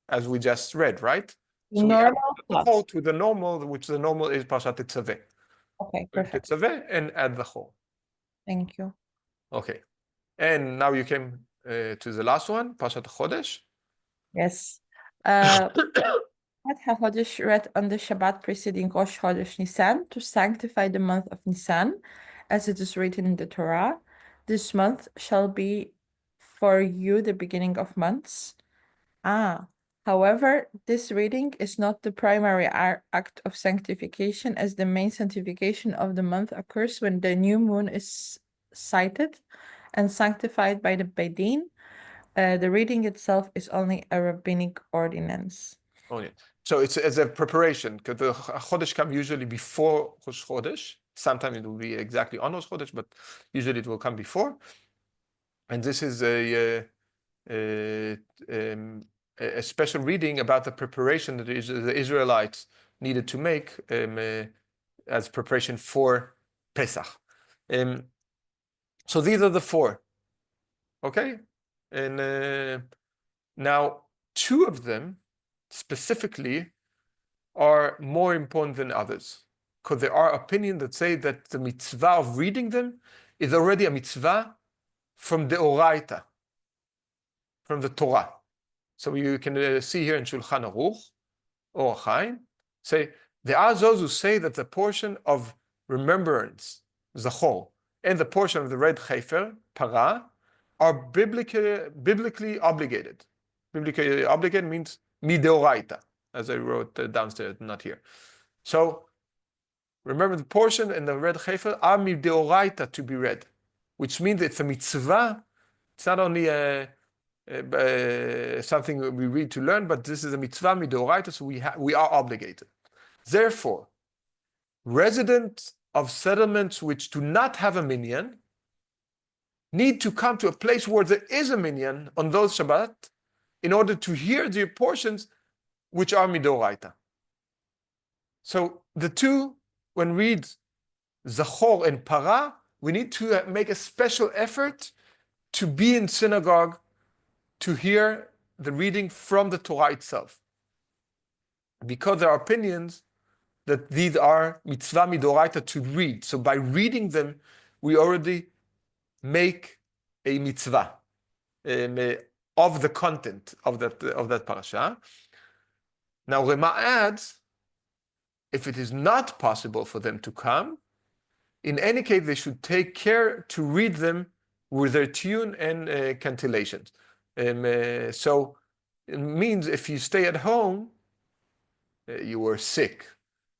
Speaker 1: as we just read, right? So we add Zachor to the normal, which the normal is Parshat Tetzaveh.
Speaker 8: Okay, perfect.
Speaker 1: Tetzaveh and add Zachor.
Speaker 8: Thank you.
Speaker 1: Okay. And now you came to the last one, Parshat Chodesh.
Speaker 8: Yes. Parshat HaChodesh read on the Shabbat preceding Rosh Chodesh Nisan to sanctify the month of Nisan, as it is written in the Torah. This month shall be for you the beginning of months. However, this reading is not the primary act of sanctification, as the main sanctification of the month occurs when the new moon is sighted and sanctified by the Beidin. The reading itself is only a rabbinic ordinance.
Speaker 1: Oh, yeah. So it's as a preparation, because the Chodesh come usually before Rosh Chodesh. Sometimes it will be exactly on Rosh Chodesh, but usually it will come before. And this is a special reading about the preparation that the Israelites needed to make as preparation for Pesach. So these are the 4. Okay? And now 2 of them specifically are more important than others, because there are opinions that say that the mitzvah of reading them is already a mitzvah from the Oraita, from the Torah. So you can see here in Shulchan Aruch, or Chaim, say, there are those who say that the portion of remembrance, Zachor, and the portion of the red Heifer, Para, are biblically obligated. Biblically obligated means mideoraita, as I wrote downstairs, not here. So remember, the portion and the red Heifer are mideoraita to be read, which means it's a mitzvah. It's not only something we read to learn, but this is a mitzvah midoraita, so we are obligated. Therefore, residents of settlements which do not have a minyan need to come to a place where there is a minyan on those Shabbat in order to hear the portions which are midoraita. So the 2, when read Zachor and Para, we need to make a special effort to be in synagogue to hear the reading from the Torah itself, because there are opinions that these are mitzvah midoraita to read. So by reading them, we already make a mitzvah of the content of that parasha. Now Rema adds, if it is not possible for them to come, in any case they should take care to read them with their tune and cantillations. So it means if you stay at home, you were sick,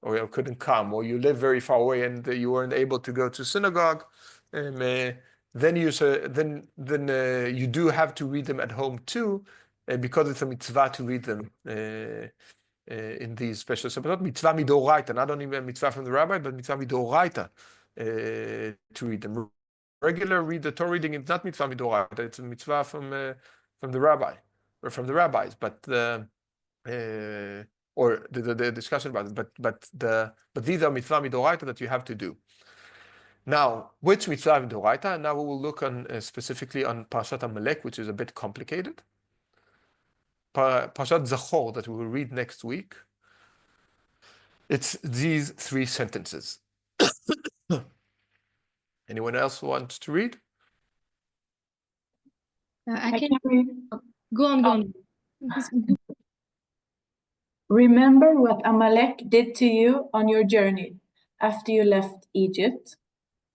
Speaker 1: or you couldn't come, or you live very far away and you weren't able to go to synagogue, then you do have to read them at home too, because it's a mitzvah to read them in these special. So not mitzvah midoraita, not only a mitzvah from the rabbi, but mitzvah midoraita to read them. Regular Torah reading is not mitzvah midoraita; it's a mitzvah from the rabbi or from the rabbis, but or the discussion about it. But these are mitzvah midoraita that you have to do. Now, which mitzvah midoraita? Now we will look on specifically on Parshat Amalek, which is a bit complicated. Parshat Zachor that we will read next week It's these 3 sentences. Anyone else wants to read?
Speaker 10: I can read.
Speaker 4: Go on, go on.
Speaker 10: Remember what Amalek did to you on your journey after you left Egypt.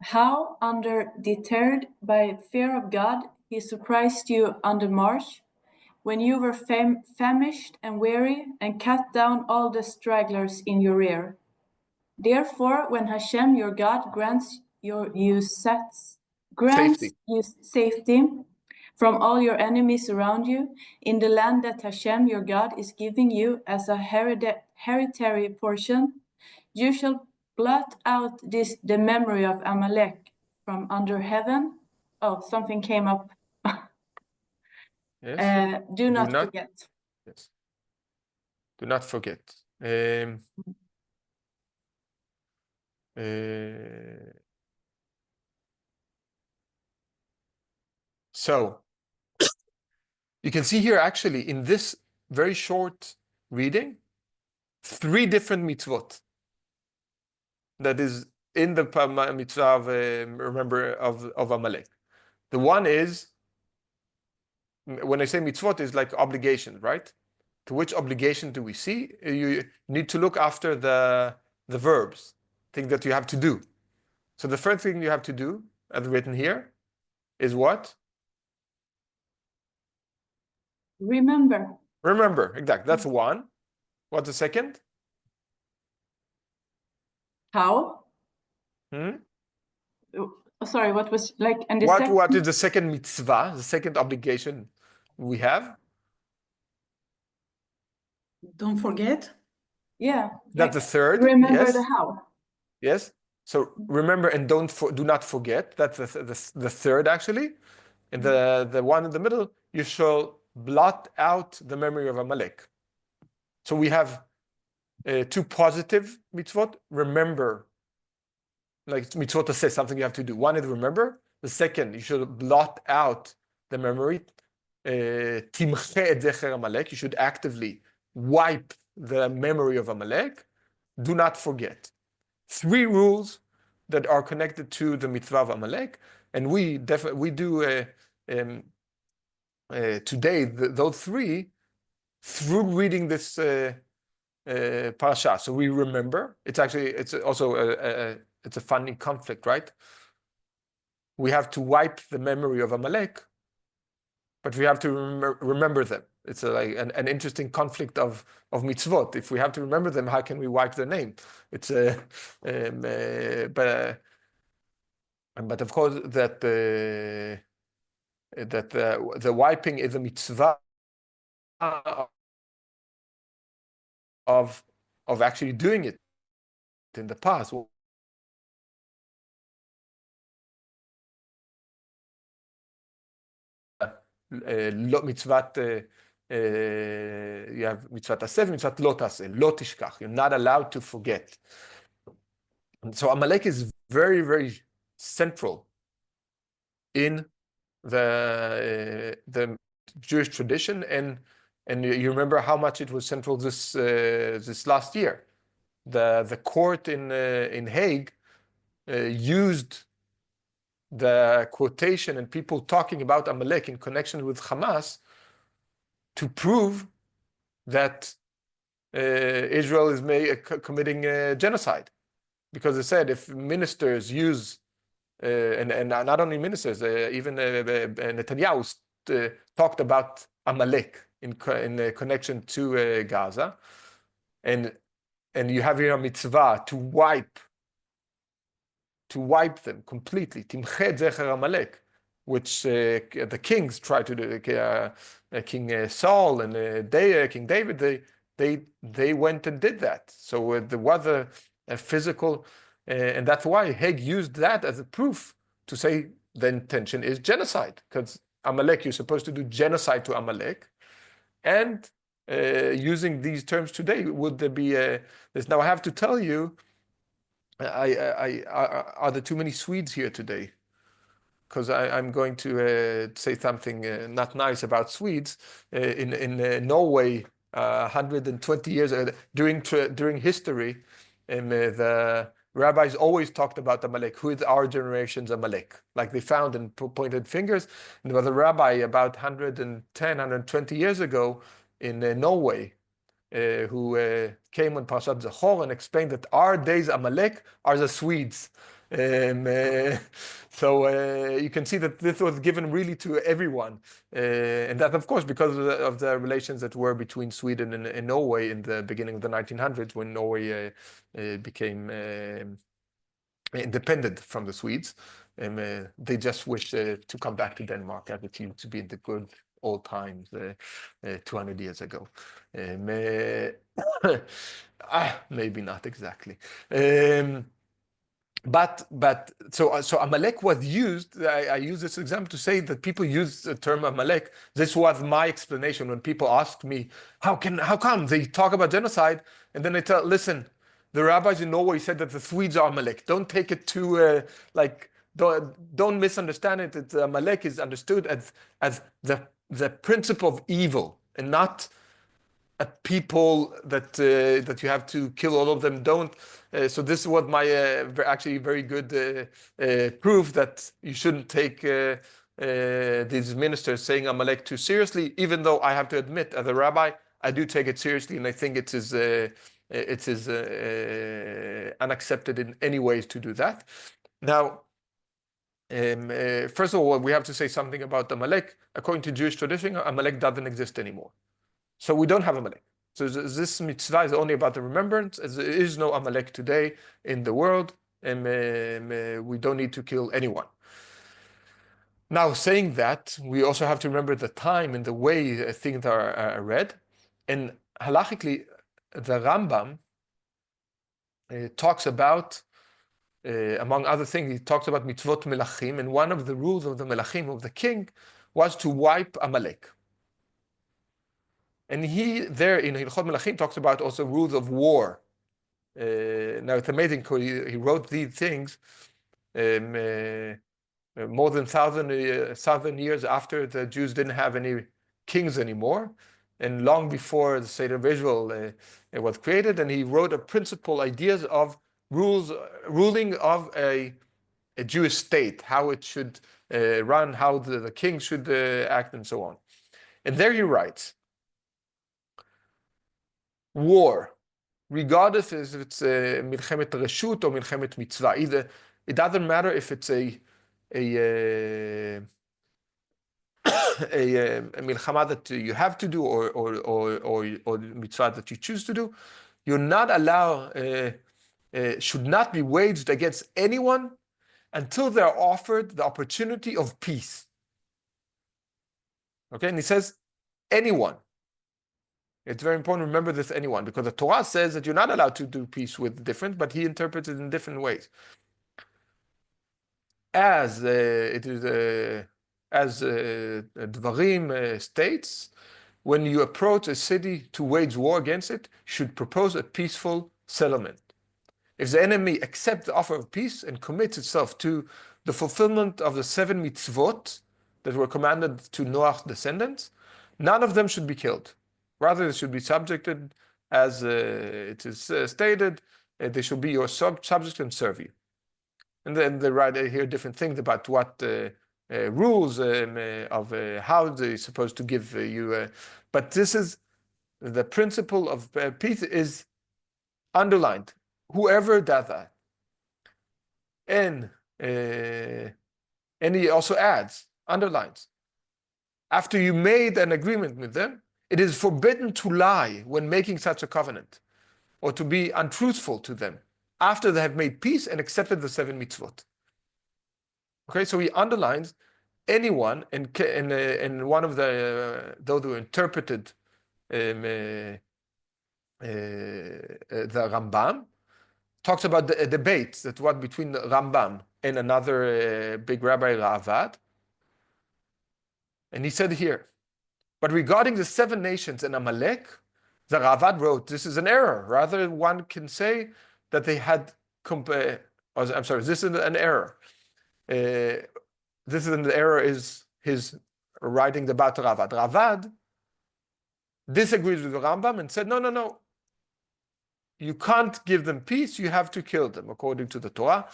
Speaker 10: How, undeterred by fear of God, he surprised you on the march when you were famished and weary, and cut down all the stragglers in your rear. Therefore, when Hashem your God grants you safety from all your enemies around you in the land that Hashem your God is giving you as a hereditary portion, you shall blot out the memory of Amalek from under heaven. Oh, something came up.
Speaker 1: Yes.
Speaker 10: Do not forget.
Speaker 1: Yes. Do not forget. So you can see here actually in this very short reading 3 different mitzvot that is in the mitzvah of remember of Amalek. The one is, when I say mitzvot, is like obligations, right? To which obligation do we see? You need to look after the verbs, things that you have to do. So the first thing you have to do, as written here, is what?
Speaker 10: Remember.
Speaker 1: Remember, exactly. That's one. What's the second?
Speaker 10: How? Sorry, what was like? And the second.
Speaker 1: What is the second mitzvah? The second obligation we have?
Speaker 3: Don't forget.
Speaker 10: Yeah.
Speaker 1: That's the third.
Speaker 10: Remember
Speaker 1: yes.
Speaker 10: the how.
Speaker 1: Yes. So remember and do not forget. That's the third actually. And the one in the middle, you shall blot out the memory of Amalek. So we have 2 positive mitzvot. Remember, like mitzvot to say something you have to do. One is remember. The second, you should blot out the memory. Timche et zecher Amalek. You should actively wipe the memory of Amalek. Do not forget. 3 rules that are connected to the mitzvah of Amalek, and we do today those 3 through reading this parasha. So we remember. It's also it's a funny conflict, right? We have to wipe the memory of Amalek, but we have to remember them. It's like an interesting conflict of mitzvot. If we have to remember them, how can we wipe their name? It's but of course that the wiping is a mitzvah of actually doing it in the past. Mitzvat, you have mitzvat aseh, mitzvat lo taseh, lo tishkach. You're not allowed to forget. And so Amalek is very, very central in the Jewish tradition, and you remember how much it was central this last year. The court in Hague used the quotation and people talking about Amalek in connection with Hamas to prove that Israel is committing genocide, because they said if ministers use and not only ministers, even Netanyahu talked about Amalek in connection to Gaza, and you have here a mitzvah to wipe them completely. Timche zecher Amalek, which the kings tried to do. King Saul and King David, they went and did that. So there was a physical, and that's why Hague used that as a proof to say the intention is genocide, because Amalek, you're supposed to do genocide to Amalek, and using these terms today, would there be this? Now I have to tell you, are there too many Swedes here today? Because I'm going to say something not nice about Swedes. In Norway, 120 years during history, the rabbis always talked about Amalek. Who is our generation's Amalek? Like they found and pointed fingers. And there was a rabbi about 110, 120 years ago in Norway who came on Parshat Zachor and explained that our days Amalek are the Swedes. So you can see that this was given really to everyone. And that, of course, because of the relations that were between Sweden and Norway in the beginning of the 1900s, when Norway became independent from the Swedes. They just wished to come back to Denmark as it used to be in the good old times 200 years ago. Maybe not exactly. But so Amalek was used. I use this example to say that people use the term Amalek. This was my explanation when people asked me, how come they talk about genocide and then they tell, listen, the rabbis in Norway said that the Swedes are Amalek. Don't take it too don't misunderstand it. That Amalek is understood as the principle of evil and not a people that you have to kill all of them. Don't. So this was my actually very good proof that you shouldn't take these ministers saying Amalek too seriously. Even though I have to admit, as a rabbi, I do take it seriously, and I think it is unaccepted in any ways to do that. Now, first of all, we have to say something about Amalek. According to Jewish tradition, Amalek doesn't exist anymore. So we don't have Amalek. So this mitzvah is only about the remembrance. There is no Amalek today in the world, and we don't need to kill anyone. Now, saying that, we also have to remember the time and the way things are read. And halachically, the Rambam talks about, among other things, he talks about mitzvot melachim, and one of the rules of the melachim, of the king, was to wipe Amalek. And he there in Hilchot Melachim talks about also rules of war. Now it's amazing because he wrote these things more than 1,000 years after the Jews didn't have any kings anymore, and long before the state of Israel was created. And he wrote a principal ideas of ruling of a Jewish state, how it should run, how the king should act, and so on. And there he writes, war, regardless if it's milchemet reshut or milchemet mitzvah, either it doesn't matter if it's a milchama that you have to do or mitzvah that you choose to do, you're not allowed, should not be waged against anyone until they're offered the opportunity of peace. Okay, and he says anyone. It's very important to remember this, anyone, because the Torah says that you're not allowed to do peace with different, but he interprets it in different ways. As Dvarim states, when you approach a city to wage war against it, you should propose a peaceful settlement. If the enemy accepts the offer of peace and commits itself to the fulfillment of the 7 mitzvot that were commanded to Noah's descendants, none of them should be killed. Rather, they should be subjected, as it is stated, they should be your subjects and serve you. And then they write here different things about what rules of how they're supposed to give you. But this is the principle of peace is underlined. Whoever does that. And he also adds, underlines, after you made an agreement with them, it is forbidden to lie when making such a covenant, or to be untruthful to them after they have made peace and accepted the 7 mitzvot. Okay, so he underlines anyone, and one of the those who interpreted the Rambam talks about the debate that was between Rambam and another big rabbi, Ravad, and he said here, but regarding the 7 nations and Amalek, the Ravad wrote, this is an error. Rather, one can say that they had, I'm sorry, this is an error. This is an error is his writing about Ravad. Ravad disagrees with the Rambam and said, no, you can't give them peace, you have to kill them, according to the Torah.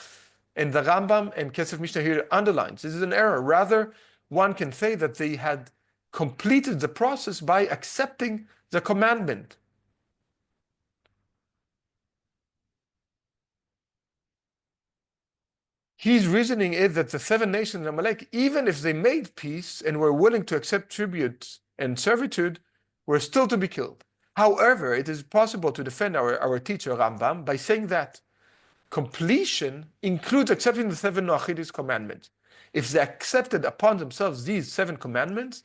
Speaker 1: And the Rambam and Kesef Mishnah here underlines, this is an error. Rather, one can say that they had completed the process by accepting the commandment. His reasoning is that the 7 nations in Amalek, even if they made peace and were willing to accept tribute and servitude, were still to be killed. However, it is possible to defend our teacher Rambam by saying that completion includes accepting the 7 Noachidis commandments. If they accepted upon themselves these 7 commandments,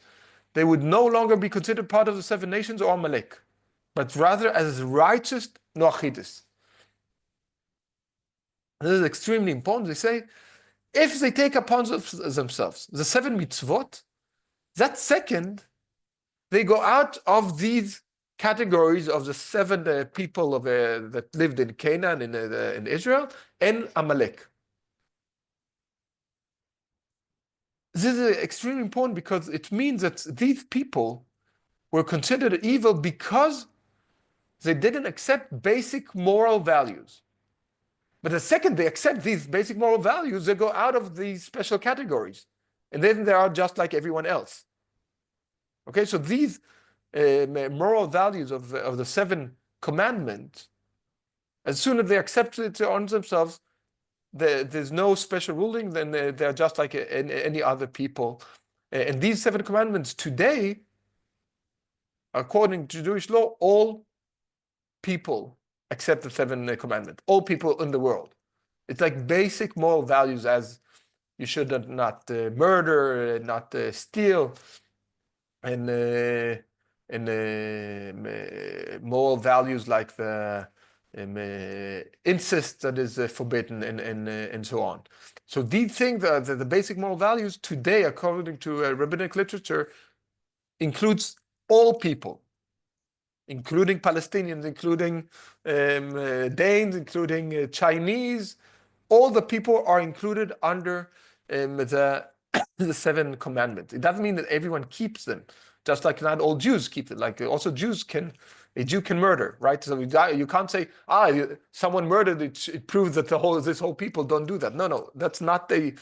Speaker 1: they would no longer be considered part of the 7 nations or Amalek, but rather as righteous Noachidis. This is extremely important. They say, if they take upon themselves the 7 mitzvot, that second, they go out of these categories of the 7 people that lived in Canaan, in Israel, and Amalek. This is extremely important because it means that these people were considered evil because they didn't accept basic moral values. But the second they accept these basic moral values, they go out of these special categories. And then they are just like everyone else. Okay, so these moral values of the 7 commandments, as soon as they accept it on themselves, there's no special ruling, then they're just like any other people. And these 7 commandments today, according to Jewish law, all people accept the 7 commandments. All people in the world. It's like basic moral values, as you should not murder, not steal, and moral values like the incest that is forbidden, and so on. So these things, the basic moral values today, according to rabbinic literature, includes all people, including Palestinians, including Danes, including Chinese. All the people are included under the 7 commandments. It doesn't mean that everyone keeps them, just like not all Jews keep it. Like also a Jew can murder, right? So you can't say, someone murdered, it proves that this whole people don't do that. No, that's not a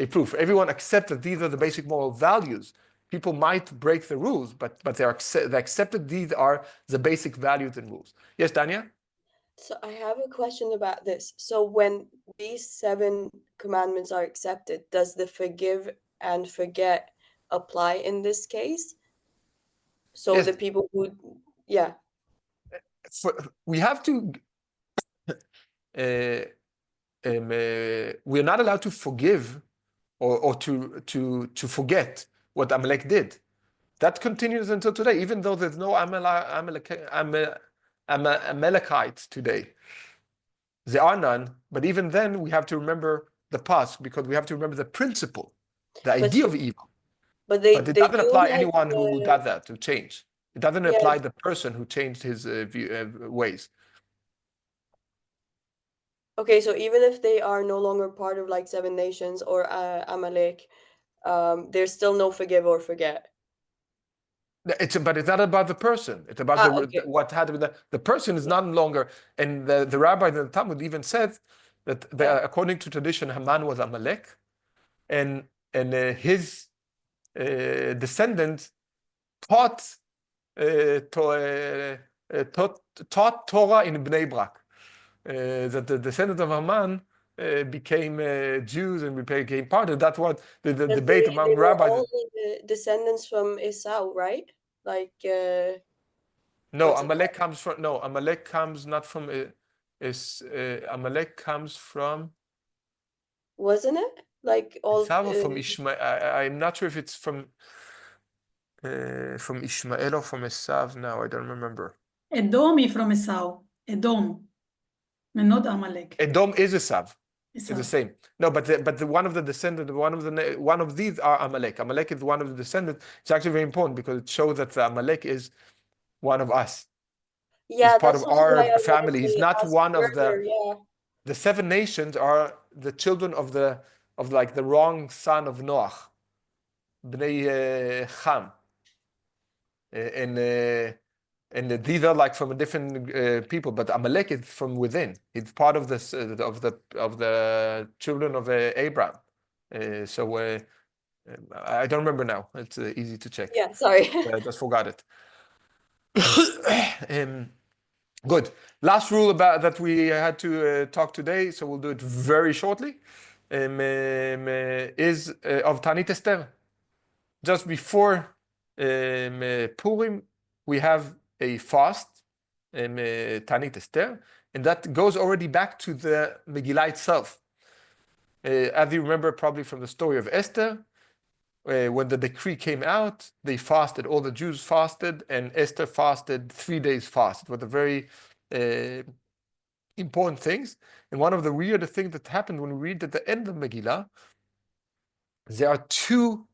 Speaker 1: proof. Everyone accepts that these are the basic moral values. People might break the rules, but they accepted these are the basic values and rules. Yes, Dania?
Speaker 11: So I have a question about this. So when these 7 commandments are accepted, does the forgive and forget apply in this case? So
Speaker 1: yes.
Speaker 11: The people who, yeah.
Speaker 1: We have to, we're not allowed to forgive or to forget what Amalek did. That continues until today, even though there's no Amalekites today. There are none, but even then we have to remember the past, because we have to remember the principle, the idea of evil.
Speaker 11: But
Speaker 1: it doesn't apply anyone who does that, to change. It doesn't apply the person who changed his ways.
Speaker 11: Okay, so even if they are no longer part of like 7 nations or Amalek, there's still no forgive or forget.
Speaker 1: But it's not about the person. It's about what happened. The person is not longer, and the rabbi in the Talmud even said that according to tradition, Haman was Amalek, and his descendants taught Torah in Bnei Brak. That the descendants of Haman became Jews and became part of that. What the debate among rabbis.
Speaker 11: All the descendants from Esau, right? Like
Speaker 1: no, Amalek comes from Amalek comes not from Amalek comes from,
Speaker 11: wasn't it like all
Speaker 1: from Ishmael? I'm not sure if it's from Ishmael or from Esau. Now I don't remember.
Speaker 3: Edom is from Esau. Edom, and not Amalek.
Speaker 1: Edom is Esau. It's the same. No, but one of the descendants, one of these are Amalek. Amalek is one of the descendants. It's actually very important because it shows that the Amalek is one of us.
Speaker 11: Yeah,
Speaker 1: he's part of our family. He's not one of the 7 nations are the children of the wrong son of Noach, Bnei Ham, and And these are like from a different people, but Amalek is from within. It's part of this of the children of Abraham. I don't remember now. It's easy to check.
Speaker 11: Yeah, sorry.
Speaker 1: I just forgot it. Good. Last rule about that we had to talk today, so we'll do it very shortly. Is of Taanit Esther. Just before Purim, we have a fast, Taanit Esther, and that goes already back to the Megillah itself. As you remember probably from the story of Esther, when the decree came out, they fasted, all the Jews fasted, and Esther fasted 3 days fast. It was a very important things. And one of the weird things that happened when we read at the end of Megillah, there are two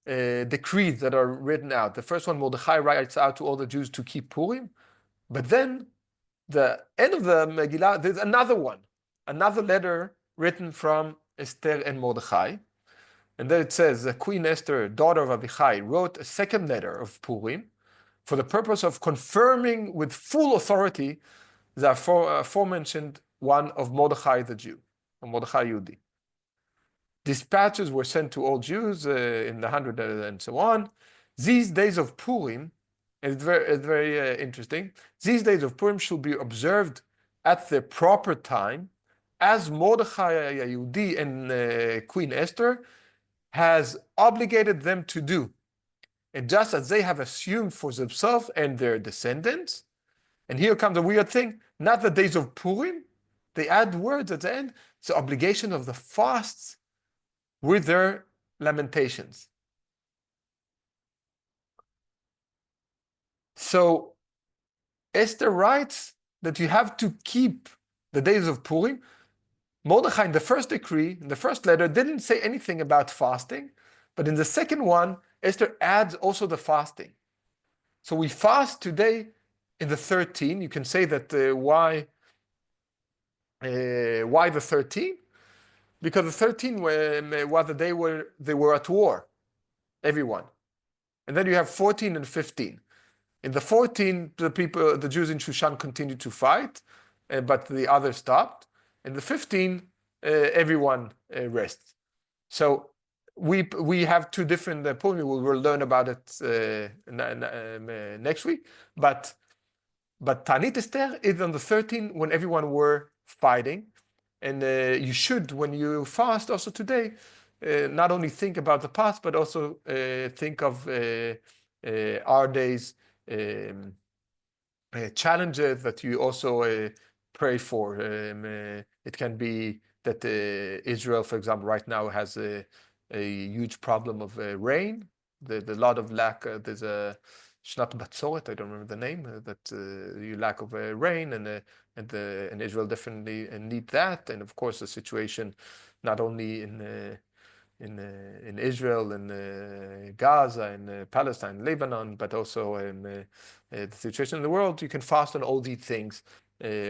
Speaker 1: decrees that are written out. The first one, Mordechai writes out to all the Jews to keep Purim, but then the end of the Megillah, there's another one, another letter written from Esther and Mordechai. And there it says, the Queen Esther, daughter of Avichai, wrote a second letter of Purim for the purpose of confirming with full authority the aforementioned one of Mordechai the Jew, of Mordechai Yehudi. Dispatches were sent to all Jews in the 100 and so on. These days of Purim, and it's very interesting, these days of Purim should be observed at the proper time, as Mordechai Yehudi and Queen Esther has obligated them to do. And just as they have assumed for themselves and their descendants, and here comes a weird thing, not the days of Purim, they add words at the end, the obligation of the fasts with their lamentations. So Esther writes that you have to keep the days of Purim. Mordechai, in the first decree, in the first letter, didn't say anything about fasting, but in the second one, Esther adds also the fasting. So we fast today in the 13. You can say that why the 13? Because the 13 was the day where they were at war, everyone. And then you have 14 and 15. In the 14, the Jews in Shushan continued to fight, but the others stopped. In the 15, everyone rests. So we have two different Purim. We'll learn about it next week. But Taanit Esther is on the 13 when everyone were fighting. And you should, when you fast also today, not only think about the past, but also think of our days challenges that you also pray for. It can be that Israel, for example, right now has a huge problem of rain. There's a lot of lack. There's a Shnat Batzoret, I don't remember the name, that you lack of rain, and Israel definitely need that. And of course, the situation not only in Israel and Gaza and Palestine, Lebanon, but also in the situation in the world. You can fast on all these things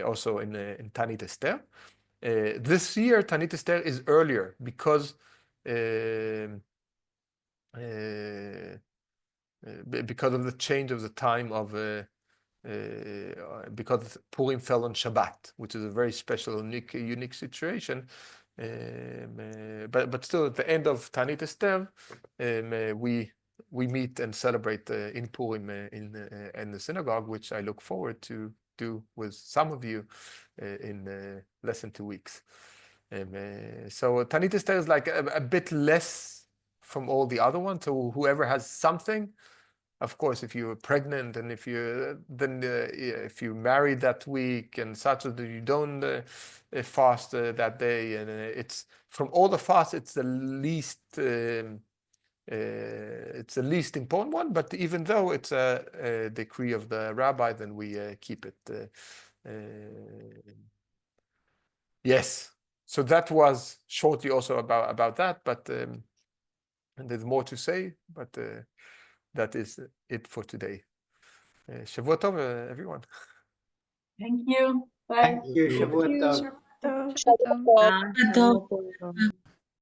Speaker 1: also in Taanit Esther. This year, Taanit Esther is earlier because of the change of the time of because Purim fell on Shabbat, which is a very special, unique situation. But still, at the end of Taanit Esther, we meet and celebrate in Purim in the synagogue, which I look forward to do with some of you in less than 2 weeks. So Taanit Esther is like a bit less from all the other ones. So whoever has something, of course, if you're pregnant and if you married that week and such that you don't fast that day, and it's from all the fasts, it's the least important one. But even though it's a decree of the rabbi, then we keep it. Yes. So that was shortly also about that, but and there's more to say, but that is it for today. Shavua Tov, everyone.
Speaker 10: Thank you. Bye.
Speaker 2: Thank you, Shavua Tov.
Speaker 11: Shabbat Tov.
Speaker 3: Shabbat Tov.